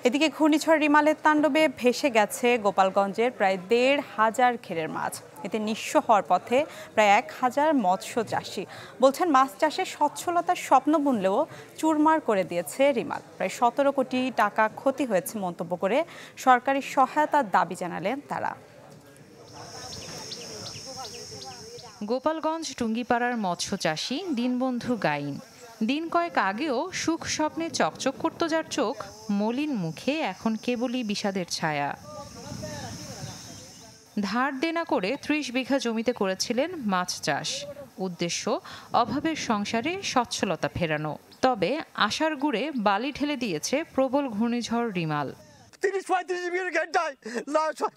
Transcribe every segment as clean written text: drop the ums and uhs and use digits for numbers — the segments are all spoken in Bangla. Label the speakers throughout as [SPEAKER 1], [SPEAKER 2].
[SPEAKER 1] এদিকে ঘূর্ণিঝড় রিমালের তাণ্ডবে ভেসে গেছে গোপালগঞ্জের প্রায় ১,৫০০ ঘেরের মাছ। এতে নিঃস্ব হওয়ার পথে প্রায় ১,০০০ মৎস্য চাষি বলছেন, মাছ চাষে সচ্ছলতার স্বপ্ন বুনলেও চুরমার করে দিয়েছে রিমাল। প্রায় ১৭ কোটি টাকা ক্ষতি হয়েছে মন্তব্য করে সরকারি সহায়তার দাবি জানালেন তারা।
[SPEAKER 2] গোপালগঞ্জ টুঙ্গিপাড়ার মৎস্য চাষি দীনবন্ধু গাইন দিন কয়েক আগেও সুখ স্বপ্নে চকচক করত যার চোখ, মলিন মুখে এখন কেবলই বিষাদের ছায়া। ধার দেনা করে ৩০ বিঘা জমিতে করেছিলেন মাছ চাষ। উদ্দেশ্য অভাবের সংসারে সচ্ছলতা ফেরানো। তবে আশার গুড়ে বালি ঢেলে দিয়েছে প্রবল ঘূর্ণিঝড় রিমাল।
[SPEAKER 3] ৩০-৩৫ মিনিট ঘন্টায়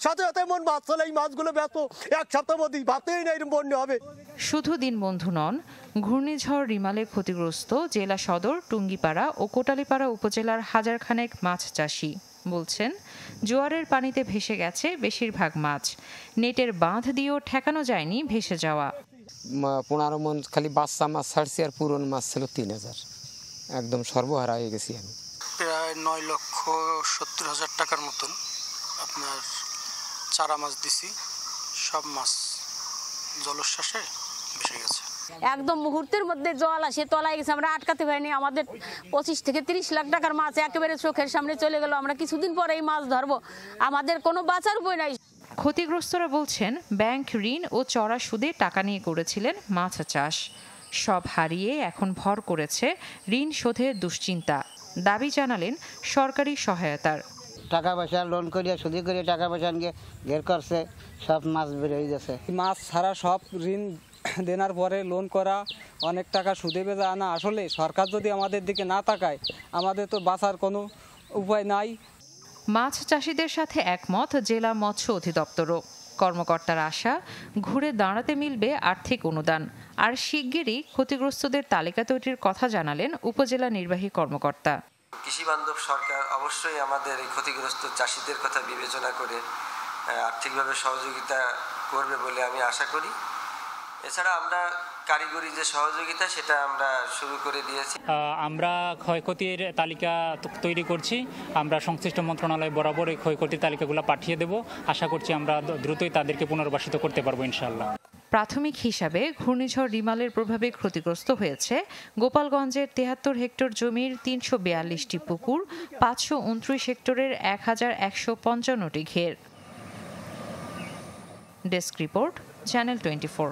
[SPEAKER 3] সাথে সাথে মন মাছ চলে, এই মাছগুলো ব্যস্ত এক সপ্তাহের মধ্যেই ভাবতেই না এরকম বন্যা হবে।
[SPEAKER 2] শুধু দিনবন্ধু নন, ঘূর্ণিঝড় রিমালে ক্ষতিগ্রস্ত জেলা সদর, টুঙ্গিপাড়া ও কোটালীপাড়া উপজেলার হাজারখানেক মাছ চাষি বলছেন, জোয়ারের পানিতে ভেসে গেছে বেশিরভাগ মাছ। নেটের বাঁধ দিয়েও ঠেকানো যায়নি ভেসে যাওয়া।
[SPEAKER 4] ১৫ মন খালি বাচ্চা মাছ ছাড়ছি, আর পুরনো মাছ ছিল ৩,০০০। একদম সর্বহারা হয়ে গেছি আমি।
[SPEAKER 5] প্রায় ৯,৭০,০০০ টাকার মতন আপনার চারা মাছ দিছি। সব মাছ জলোচ্ছ্বাসে ভেসে গেছে।
[SPEAKER 6] একদম মুহূর্তের মধ্যে জল আসে তলায় গেছে, আমরা আটকাতে পারিনি। আমাদের ২৫ থেকে ৩০ লাখ টাকার মাছ একেবারে চোখের সামনে চলে গেল। আমরা কিছুদিন পরে এই মাছ ধরবো, আমাদের কোনো বাঁচার উপায় নাই।
[SPEAKER 2] ক্ষতিগ্রস্তরা বলছেন, ব্যাংক ঋণ ও চড়া সুদে টাকা নিয়ে করেছিলেন মাছ চাষ। সব হারিয়ে এখন ভর করেছে ঋণ শোধের দুশ্চিন্তা। দাবি জানালেন সরকারি সহায়তার।
[SPEAKER 7] টাকা পয়সা লোন করিয়া সুদি করিয়া টাকা পয়সা নিয়ে ঘের করছে, সব মাছ বেরিয়ে গেছে।
[SPEAKER 8] মাছ ছাড়া সব ঋণ দেনার পরে লোন করা, অনেক টাকা সুদে বেজা আনা। আসলে সরকার যদি আমাদের দিকে না তাকায়, আমাদের তো বাঁচার কোনো উপায় নাই।
[SPEAKER 2] মাছ চাষিদের সাথে একমত জেলা মৎস্য অধিদপ্তরও। কর্মকর্তার আশা, ঘুরে দাঁড়াতে মিলবে আর্থিক অনুদান। আর শিগগিরই ক্ষতিগ্রস্তদের তালিকা তৈরির কথা জানালেন উপজেলা নির্বাহী কর্মকর্তা।
[SPEAKER 9] কৃষি বান্ধব সরকার অবশ্যই আমাদের এই ক্ষতিগ্রস্ত চাষিদের কথা বিবেচনা করে আর্থিকভাবে সহযোগিতা করবে বলে আমি আশা করি। এছাড়া আমরা কারিগরি যে সহযোগিতা, সেটা আমরা শুরু করে দিয়েছি।
[SPEAKER 10] আমরা ক্ষয়ক্ষতির তালিকা তৈরি করছি। আমরা সংশ্লিষ্ট মন্ত্রণালয় বরাবর এই ক্ষয়ক্ষতির তালিকাগুলো পাঠিয়ে দেব। আশা করছি আমরা দ্রুতই তাদেরকে পুনর্বাসিত করতে পারবো ইনশাআল্লাহ।
[SPEAKER 2] প্রাথমিক হিসাবে ঘূর্ণিঝড় রিমালের প্রভাবে ক্ষতিগ্রস্ত হয়েছে গোপালগঞ্জের ৭৩ হেক্টর জমির ৩৪২টি পুকুর, ৫২৯ হেক্টরের ১,১৫৫টি ঘের। Desk report, channel 24।